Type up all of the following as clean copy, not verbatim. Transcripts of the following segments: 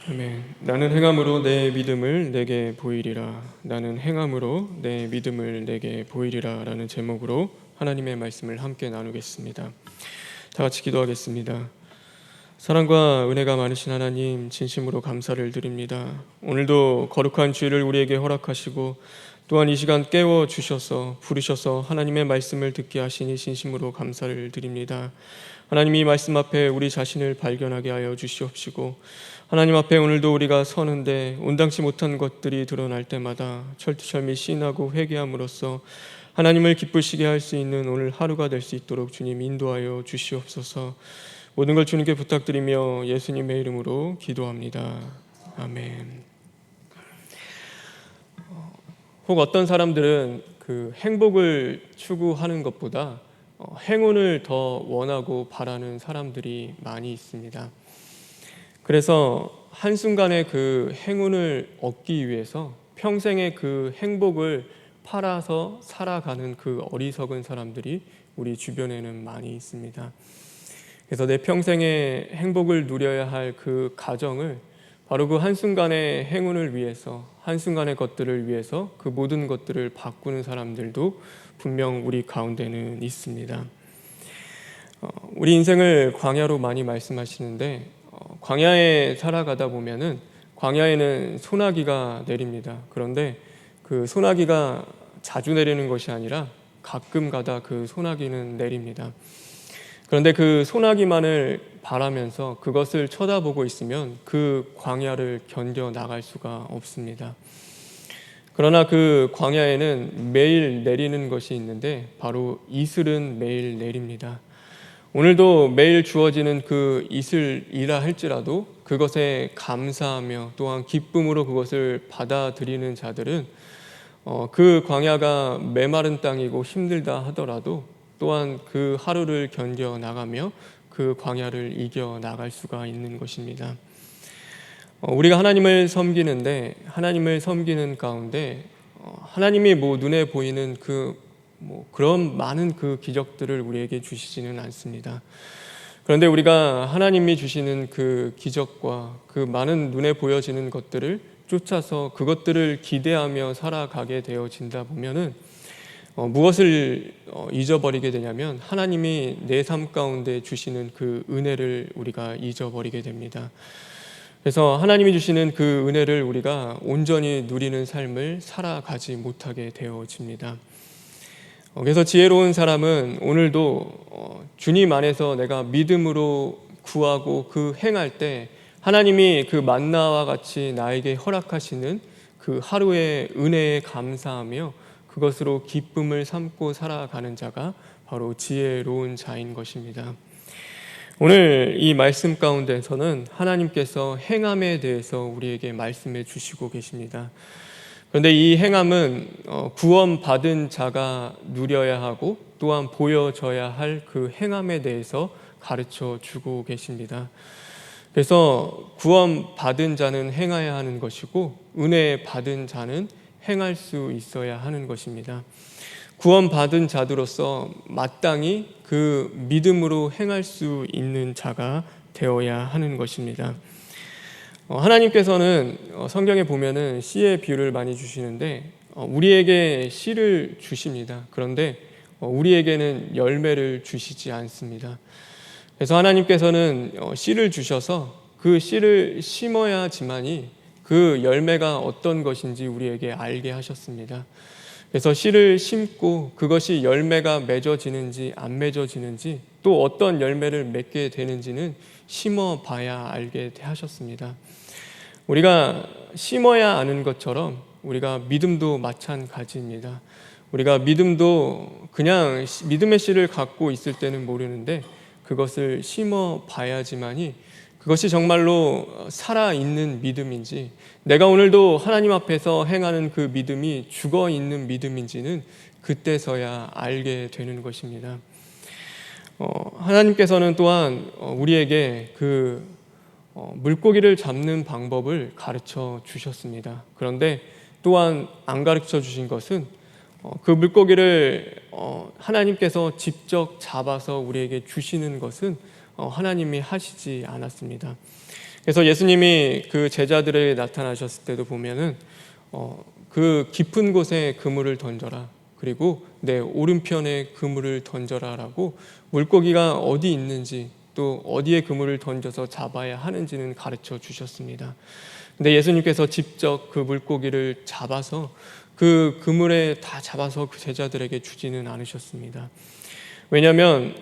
아멘. 나는 행함으로 내 믿음을 내게 보이리라. 나는 행함으로 내 믿음을 내게 보이리라 라는 제목으로 하나님의 말씀을 함께 나누겠습니다. 다 같이 기도하겠습니다. 사랑과 은혜가 많으신 하나님, 진심으로 감사를 드립니다. 오늘도 거룩한 주일을 우리에게 허락하시고 또한 이 시간 깨워주셔서 부르셔서 하나님의 말씀을 듣게 하시니 진심으로 감사를 드립니다. 하나님, 이 말씀 앞에 우리 자신을 발견하게 하여 주시옵시고, 하나님 앞에 오늘도 우리가 서는데 온당치 못한 것들이 드러날 때마다 철두철미 시인하고 회개함으로써 하나님을 기쁘시게 할 수 있는 오늘 하루가 될 수 있도록 주님 인도하여 주시옵소서. 모든 걸 주님께 부탁드리며 예수님의 이름으로 기도합니다. 아멘. 혹 어떤 사람들은 그 행복을 추구하는 것보다 행운을 더 원하고 바라는 사람들이 많이 있습니다. 그래서 한순간에 그 행운을 얻기 위해서 평생의 그 행복을 팔아서 살아가는 그 어리석은 사람들이 우리 주변에는 많이 있습니다. 그래서 내 평생의 행복을 누려야 할 그 가정을 바로 그 한순간의 행운을 위해서, 한순간의 것들을 위해서 그 모든 것들을 바꾸는 사람들도 분명 우리 가운데는 있습니다. 우리 인생을 광야로 많이 말씀하시는데, 광야에 살아가다 보면은 광야에는 소나기가 내립니다. 그런데 그 소나기가 자주 내리는 것이 아니라 가끔 가다 그 소나기는 내립니다. 그런데 그 소나기만을 바라면서 그것을 쳐다보고 있으면 그 광야를 견뎌 나갈 수가 없습니다. 그러나 그 광야에는 매일 내리는 것이 있는데 바로 이슬은 매일 내립니다. 오늘도 매일 주어지는 그 이슬이라 할지라도 그것에 감사하며 또한 기쁨으로 그것을 받아들이는 자들은 그 광야가 메마른 땅이고 힘들다 하더라도 또한 그 하루를 견뎌 나가며 그 광야를 이겨 나갈 수가 있는 것입니다. 우리가 하나님을 섬기는데, 하나님을 섬기는 가운데 하나님이 눈에 보이는 그런 많은 그 기적들을 우리에게 주시지는 않습니다. 그런데 우리가 하나님이 주시는 그 기적과 그 많은 눈에 보여지는 것들을 쫓아서 그것들을 기대하며 살아가게 되어진다 보면은 무엇을 잊어버리게 되냐면 하나님이 내 삶 가운데 주시는 그 은혜를 우리가 잊어버리게 됩니다. 그래서 하나님이 주시는 그 은혜를 우리가 온전히 누리는 삶을 살아가지 못하게 되어집니다. 그래서 지혜로운 사람은 오늘도 주님 안에서 내가 믿음으로 구하고 그 행할 때 하나님이 그 만나와 같이 나에게 허락하시는 그 하루의 은혜에 감사하며 그것으로 기쁨을 삼고 살아가는 자가 바로 지혜로운 자인 것입니다. 오늘 이 말씀 가운데서는 하나님께서 행함에 대해서 우리에게 말씀해 주시고 계십니다. 그런데 이 행함은 구원받은 자가 누려야 하고 또한 보여져야 할 그 행함에 대해서 가르쳐 주고 계십니다. 그래서 구원받은 자는 행해야 하는 것이고 은혜 받은 자는 행할 수 있어야 하는 것입니다. 구원받은 자들로서 마땅히 그 믿음으로 행할 수 있는 자가 되어야 하는 것입니다. 하나님께서는 성경에 보면은 씨의 비유를 많이 주시는데 우리에게 씨를 주십니다. 그런데 우리에게는 열매를 주시지 않습니다. 그래서 하나님께서는 씨를 주셔서 그 씨를 심어야지만이 그 열매가 어떤 것인지 우리에게 알게 하셨습니다. 그래서 씨를 심고 그것이 열매가 맺어지는지 안 맺어지는지 또 어떤 열매를 맺게 되는지는 심어봐야 알게 하셨습니다. 우리가 심어야 아는 것처럼 우리가 믿음도 마찬가지입니다. 우리가 믿음도 그냥 믿음의 씨를 갖고 있을 때는 모르는데 그것을 심어봐야지만이 그것이 정말로 살아있는 믿음인지, 내가 오늘도 하나님 앞에서 행하는 그 믿음이 죽어있는 믿음인지는 그때서야 알게 되는 것입니다. 하나님께서는 또한 우리에게 그 물고기를 잡는 방법을 가르쳐 주셨습니다. 그런데 또한 안 가르쳐 주신 것은 그 물고기를 하나님께서 직접 잡아서 우리에게 주시는 것은 하나님이 하시지 않았습니다. 그래서 예수님이 그 제자들에게 나타나셨을 때도 보면은 그 깊은 곳에 그물을 던져라, 그리고 내 오른편에 그물을 던져라라고 물고기가 어디 있는지 또 어디에 그물을 던져서 잡아야 하는지는 가르쳐 주셨습니다. 근데 예수님께서 직접 그 물고기를 잡아서 그 그물에 다 잡아서 그 제자들에게 주지는 않으셨습니다. 왜냐하면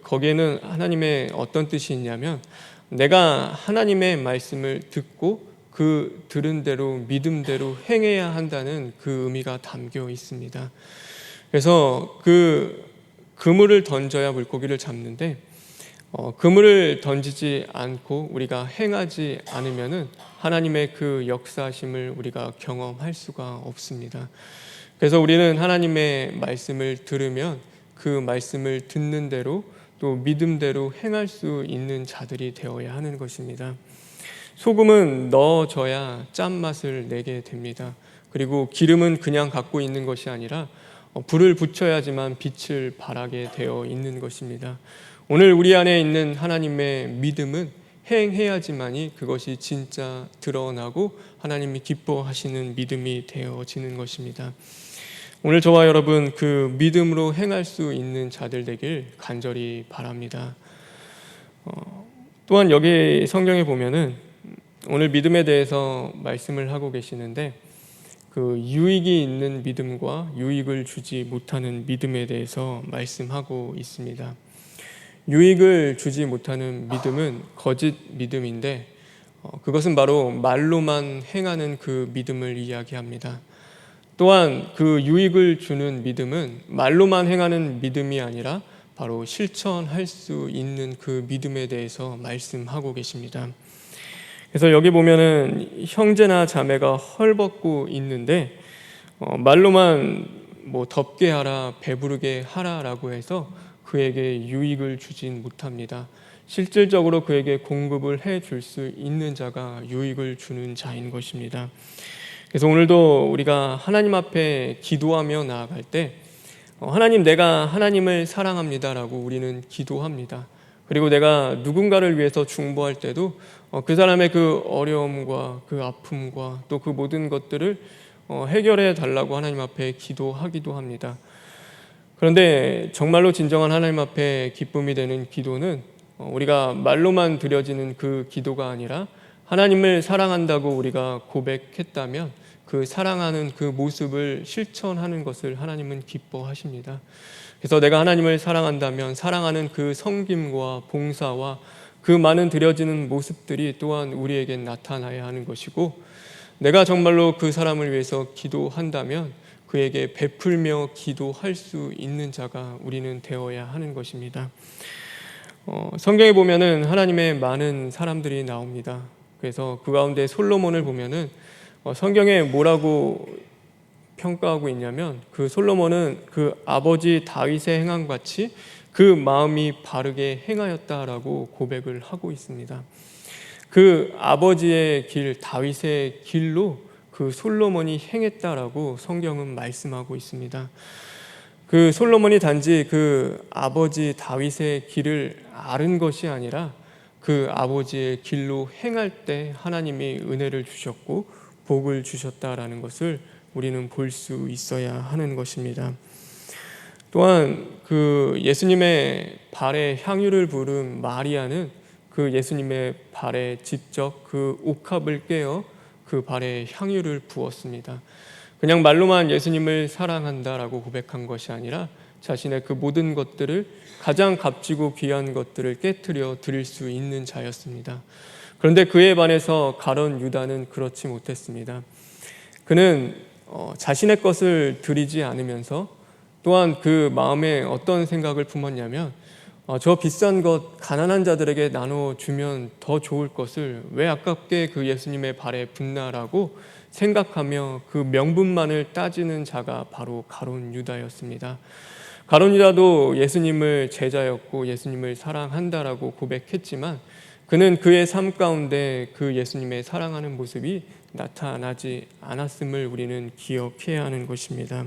거기에는 하나님의 어떤 뜻이 있냐면, 내가 하나님의 말씀을 듣고 그 들은 대로 믿음대로 행해야 한다는 그 의미가 담겨 있습니다. 그래서 그 그물을 던져야 물고기를 잡는데, 그물을 던지지 않고 우리가 행하지 않으면은 하나님의 그 역사심을 우리가 경험할 수가 없습니다. 그래서 우리는 하나님의 말씀을 들으면 그 말씀을 듣는 대로 또 믿음대로 행할 수 있는 자들이 되어야 하는 것입니다. 소금은 넣어줘야 짠맛을 내게 됩니다. 그리고 기름은 그냥 갖고 있는 것이 아니라 불을 붙여야지만 빛을 발하게 되어 있는 것입니다. 오늘 우리 안에 있는 하나님의 믿음은 행해야지만이 그것이 진짜 드러나고 하나님이 기뻐하시는 믿음이 되어지는 것입니다. 오늘 저와 여러분 그 믿음으로 행할 수 있는 자들 되길 간절히 바랍니다. 또한 여기 성경에 보면은 오늘 믿음에 대해서 말씀을 하고 계시는데, 그 유익이 있는 믿음과 유익을 주지 못하는 믿음에 대해서 말씀하고 있습니다. 유익을 주지 못하는 믿음은 거짓 믿음인데, 그것은 바로 말로만 행하는 그 믿음을 이야기합니다. 또한 그 유익을 주는 믿음은 말로만 행하는 믿음이 아니라 바로 실천할 수 있는 그 믿음에 대해서 말씀하고 계십니다. 그래서 여기 보면은 형제나 자매가 헐벗고 있는데, 말로만 덥게 하라, 배부르게 하라라고 해서 그에게 유익을 주진 못합니다. 실질적으로 그에게 공급을 해줄 수 있는 자가 유익을 주는 자인 것입니다. 그래서 오늘도 우리가 하나님 앞에 기도하며 나아갈 때 하나님, 내가 하나님을 사랑합니다라고 우리는 기도합니다. 그리고 내가 누군가를 위해서 중보할 때도 그 사람의 그 어려움과 그 아픔과 또 그 모든 것들을 해결해 달라고 하나님 앞에 기도하기도 합니다. 그런데 정말로 진정한 하나님 앞에 기쁨이 되는 기도는 우리가 말로만 드려지는 그 기도가 아니라, 하나님을 사랑한다고 우리가 고백했다면 그 사랑하는 그 모습을 실천하는 것을 하나님은 기뻐하십니다. 그래서 내가 하나님을 사랑한다면 사랑하는 그 섬김과 봉사와 그 많은 드려지는 모습들이 또한 우리에게 나타나야 하는 것이고, 내가 정말로 그 사람을 위해서 기도한다면 그에게 베풀며 기도할 수 있는 자가 우리는 되어야 하는 것입니다. 성경에 보면은 하나님의 많은 사람들이 나옵니다. 그래서 그 가운데 솔로몬을 보면은 성경에 뭐라고 평가하고 있냐면, 그 솔로몬은 그 아버지 다윗의 행함 같이 그 마음이 바르게 행하였다라고 고백을 하고 있습니다. 그 아버지의 길, 다윗의 길로 그 솔로몬이 행했다라고 성경은 말씀하고 있습니다. 그 솔로몬이 단지 그 아버지 다윗의 길을 앓은 것이 아니라 그 아버지의 길로 행할 때 하나님이 은혜를 주셨고 복을 주셨다라는 것을 우리는 볼 수 있어야 하는 것입니다. 또한 그 예수님의 발에 향유를 부른 마리아는 그 예수님의 발에 직접 그 옥합을 깨어 그 발에 향유를 부었습니다. 그냥 말로만 예수님을 사랑한다라고 고백한 것이 아니라 자신의 그 모든 것들을, 가장 값지고 귀한 것들을 깨트려 드릴 수 있는 자였습니다. 그런데 그에 반해서 가룟 유다는 그렇지 못했습니다. 그는 자신의 것을 드리지 않으면서 또한 그 마음에 어떤 생각을 품었냐면, 저 비싼 것 가난한 자들에게 나눠주면 더 좋을 것을 왜 아깝게 그 예수님의 발에 붓나라고 생각하며 그 명분만을 따지는 자가 바로 가룟 유다였습니다. 가룟 유다도 예수님을 제자였고 예수님을 사랑한다라고 고백했지만, 그는 그의 삶 가운데 그 예수님의 사랑하는 모습이 나타나지 않았음을 우리는 기억해야 하는 것입니다.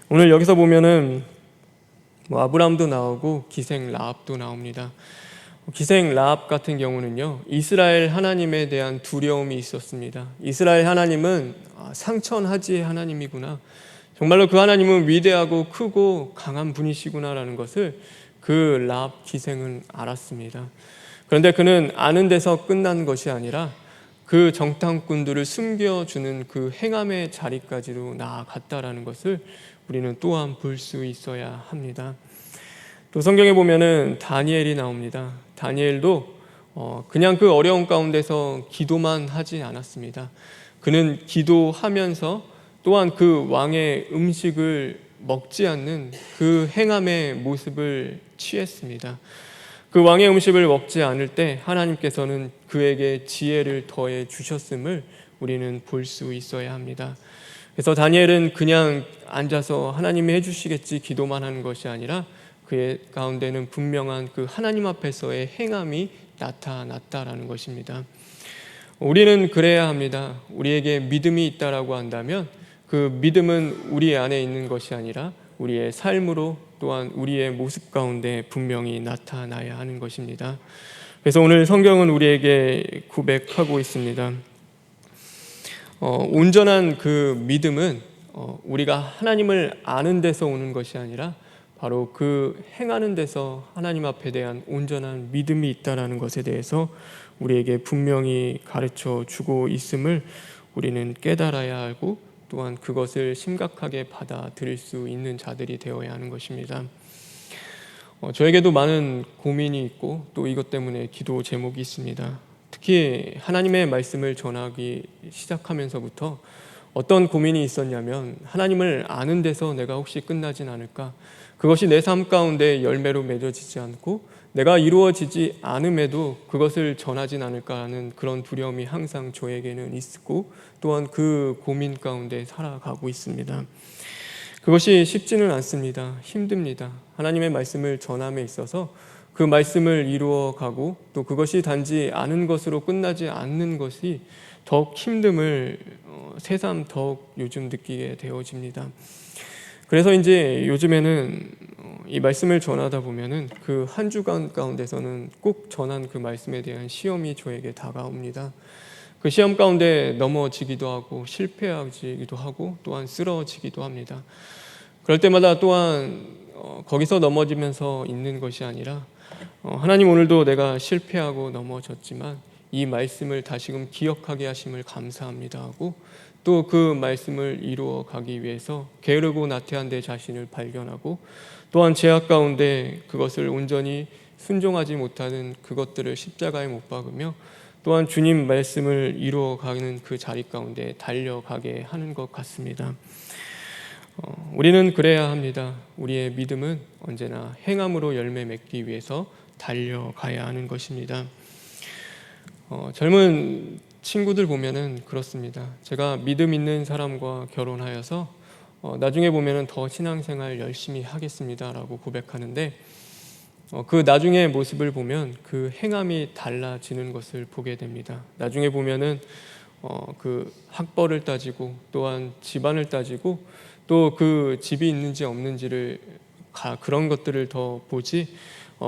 오늘 여기서 보면은 아브라함도 나오고 기생 라합도 나옵니다. 기생 라합 같은 경우는요, 이스라엘 하나님에 대한 두려움이 있었습니다. 이스라엘 하나님은 상천하지의 하나님이구나, 정말로 그 하나님은 위대하고 크고 강한 분이시구나라는 것을 그 라합 기생은 알았습니다. 그런데 그는 아는 데서 끝난 것이 아니라 그 정탐꾼들을 숨겨주는 그 행함의 자리까지도 나아갔다라는 것을 우리는 또한 볼 수 있어야 합니다. 또 성경에 보면은 다니엘이 나옵니다. 다니엘도 그냥 그 어려운 가운데서 기도만 하지 않았습니다. 그는 기도하면서 또한 그 왕의 음식을 먹지 않는 그 행함의 모습을 취했습니다. 그 왕의 음식을 먹지 않을 때 하나님께서는 그에게 지혜를 더해 주셨음을 우리는 볼 수 있어야 합니다. 그래서 다니엘은 그냥 앉아서 하나님이 해주시겠지 기도만 하는 것이 아니라 그의 가운데는 분명한 그 하나님 앞에서의 행함이 나타났다라는 것입니다. 우리는 그래야 합니다. 우리에게 믿음이 있다라고 한다면 그 믿음은 우리 안에 있는 것이 아니라 우리의 삶으로 또한 우리의 모습 가운데 분명히 나타나야 하는 것입니다. 그래서 오늘 성경은 우리에게 고백하고 있습니다. 온전한 그 믿음은 우리가 하나님을 아는 데서 오는 것이 아니라 바로 그 행하는 데서 하나님 앞에 대한 온전한 믿음이 있다는 것에 대해서 우리에게 분명히 가르쳐 주고 있음을 우리는 깨달아야 하고 또한 그것을 심각하게 받아들일 수 있는 자들이 되어야 하는 것입니다. 저에게도 많은 고민이 있고 또 이것 때문에 기도 제목이 있습니다. 특히 하나님의 말씀을 전하기 시작하면서부터 어떤 고민이 있었냐면 하나님을 아는 데서 내가 혹시 끝나진 않을까, 그것이 내 삶 가운데 열매로 맺어지지 않고 내가 이루어지지 않음에도 그것을 전하진 않을까라는 그런 두려움이 항상 저에게는 있고 또한 그 고민 가운데 살아가고 있습니다. 그것이 쉽지는 않습니다. 힘듭니다. 하나님의 말씀을 전함에 있어서 그 말씀을 이루어가고 또 그것이 단지 아는 것으로 끝나지 않는 것이 더욱 힘듦을 새삼 더욱 요즘 느끼게 되어집니다. 그래서 이제 요즘에는 이 말씀을 전하다 보면은 그 한 주간 가운데서는 꼭 전한 그 말씀에 대한 시험이 저에게 다가옵니다. 그 시험 가운데 넘어지기도 하고 실패하기도 하고 또한 쓰러지기도 합니다. 그럴 때마다 또한 거기서 넘어지면서 있는 것이 아니라 하나님, 오늘도 내가 실패하고 넘어졌지만 이 말씀을 다시금 기억하게 하심을 감사합니다 하고 또 그 말씀을 이루어 가기 위해서 게으르고 나태한 내 자신을 발견하고 또한 죄악 가운데 그것을 온전히 순종하지 못하는 그것들을 십자가에 못 박으며 또한 주님 말씀을 이루어 가는 그 자리 가운데 달려가게 하는 것 같습니다. 우리는 그래야 합니다. 우리의 믿음은 언제나 행함으로 열매 맺기 위해서 달려가야 하는 것입니다. 젊은 친구들 보면은 그렇습니다. 제가 믿음 있는 사람과 결혼하여서 나중에 보면은 더 신앙생활 열심히 하겠습니다라고 고백하는데 그 나중의 모습을 보면 그 행함이 달라지는 것을 보게 됩니다. 나중에 보면은 그 학벌을 따지고 또한 집안을 따지고 또 그 집이 있는지 없는지를 그런 것들을 더 보지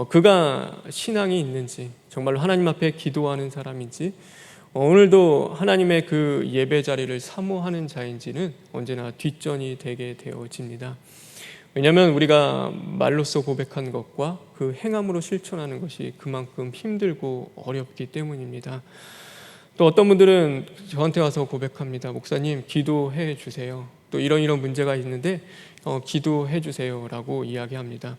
그가 신앙이 있는지 정말로 하나님 앞에 기도하는 사람인지 오늘도 하나님의 그 예배 자리를 사모하는 자인지는 언제나 뒷전이 되게 되어집니다. 왜냐하면 우리가 말로써 고백한 것과 그 행함으로 실천하는 것이 그만큼 힘들고 어렵기 때문입니다. 또 어떤 분들은 저한테 와서 고백합니다. 목사님, 기도해 주세요. 또 이런 문제가 있는데 기도해 주세요 라고 이야기합니다.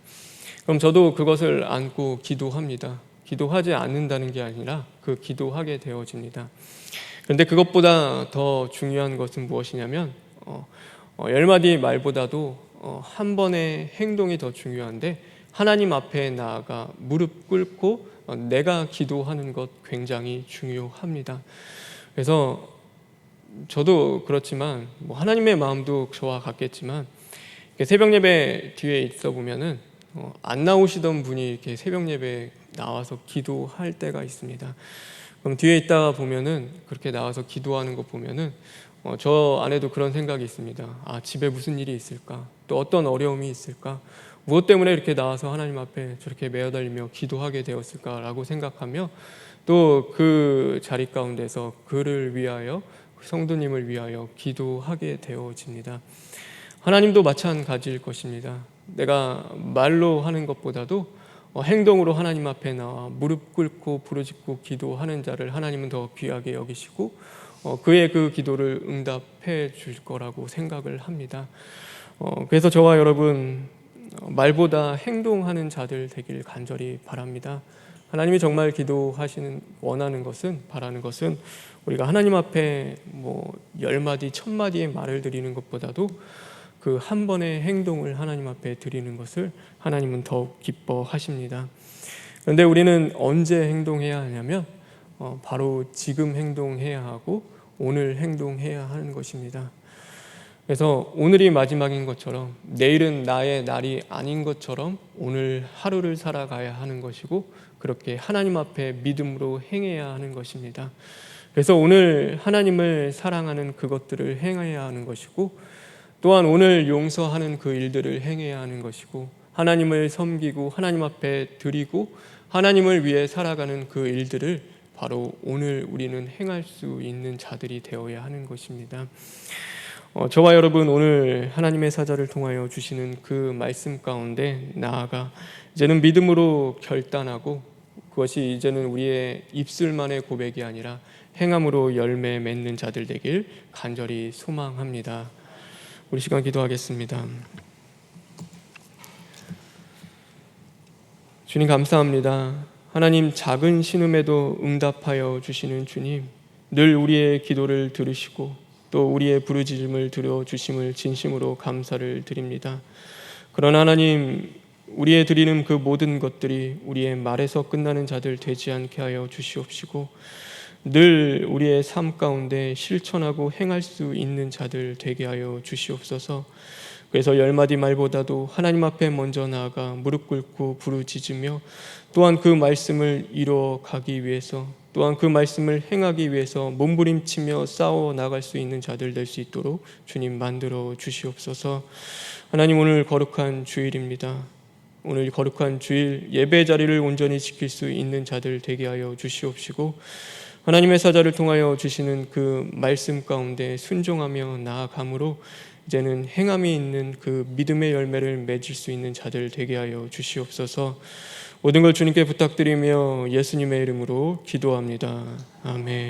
그럼 저도 그것을 안고 기도합니다. 기도하지 않는다는 게 아니라 그 기도하게 되어집니다. 그런데 그것보다 더 중요한 것은 무엇이냐면 10마디 말보다도 한 번의 행동이 더 중요한데 하나님 앞에 나아가 무릎 꿇고 내가 기도하는 것 굉장히 중요합니다. 그래서 저도 그렇지만 하나님의 마음도 저와 같겠지만 새벽 예배 뒤에 있어 보면은 안 나오시던 분이 이렇게 새벽 예배 나와서 기도할 때가 있습니다. 그럼 뒤에 있다가 보면은 그렇게 나와서 기도하는 거 보면은 저 안에도 그런 생각이 있습니다. 집에 무슨 일이 있을까? 또 어떤 어려움이 있을까? 무엇 때문에 이렇게 나와서 하나님 앞에 저렇게 매어달리며 기도하게 되었을까라고 생각하며 또 그 자리 가운데서 그를 위하여, 성도님을 위하여 기도하게 되어집니다. 하나님도 마찬가지일 것입니다. 내가 말로 하는 것보다도 행동으로 하나님 앞에 나와 무릎 꿇고 부르짖고 기도하는 자를 하나님은 더 귀하게 여기시고 그의 그 기도를 응답해 줄 거라고 생각을 합니다. 그래서 저와 여러분 말보다 행동하는 자들 되길 간절히 바랍니다. 하나님이 정말 원하는 것은, 바라는 것은 우리가 하나님 앞에 10마디, 1000마디의 말을 드리는 것보다도 그 한 번의 행동을 하나님 앞에 드리는 것을 하나님은 더욱 기뻐하십니다. 그런데 우리는 언제 행동해야 하냐면 바로 지금 행동해야 하고 오늘 행동해야 하는 것입니다. 그래서 오늘이 마지막인 것처럼, 내일은 나의 날이 아닌 것처럼 오늘 하루를 살아가야 하는 것이고, 그렇게 하나님 앞에 믿음으로 행해야 하는 것입니다. 그래서 오늘 하나님을 사랑하는 그것들을 행해야 하는 것이고, 또한 오늘 용서하는 그 일들을 행해야 하는 것이고, 하나님을 섬기고 하나님 앞에 드리고 하나님을 위해 살아가는 그 일들을 바로 오늘 우리는 행할 수 있는 자들이 되어야 하는 것입니다. 저와 여러분 오늘 하나님의 사자를 통하여 주시는 그 말씀 가운데 나아가 이제는 믿음으로 결단하고, 그것이 이제는 우리의 입술만의 고백이 아니라 행함으로 열매 맺는 자들 되길 간절히 소망합니다. 우리 시간 기도하겠습니다. 주님 감사합니다. 하나님, 작은 신음에도 응답하여 주시는 주님, 늘 우리의 기도를 들으시고 또 우리의 부르짖음을 들어주심을 진심으로 감사를 드립니다. 그러나 하나님, 우리의 드리는 그 모든 것들이 우리의 말에서 끝나는 자들 되지 않게 하여 주시옵시고, 늘 우리의 삶 가운데 실천하고 행할 수 있는 자들 되게 하여 주시옵소서. 그래서 10마디 말보다도 하나님 앞에 먼저 나아가 무릎 꿇고 부르짖으며, 또한 그 말씀을 이루어 가기 위해서, 또한 그 말씀을 행하기 위해서 몸부림치며 싸워 나갈 수 있는 자들 될 수 있도록 주님 만들어 주시옵소서. 하나님, 오늘 거룩한 주일입니다. 오늘 거룩한 주일 예배 자리를 온전히 지킬 수 있는 자들 되게 하여 주시옵시고, 하나님의 사자를 통하여 주시는 그 말씀 가운데 순종하며 나아감으로 이제는 행함이 있는 그 믿음의 열매를 맺을 수 있는 자들 되게 하여 주시옵소서. 모든 걸 주님께 부탁드리며 예수님의 이름으로 기도합니다. 아멘.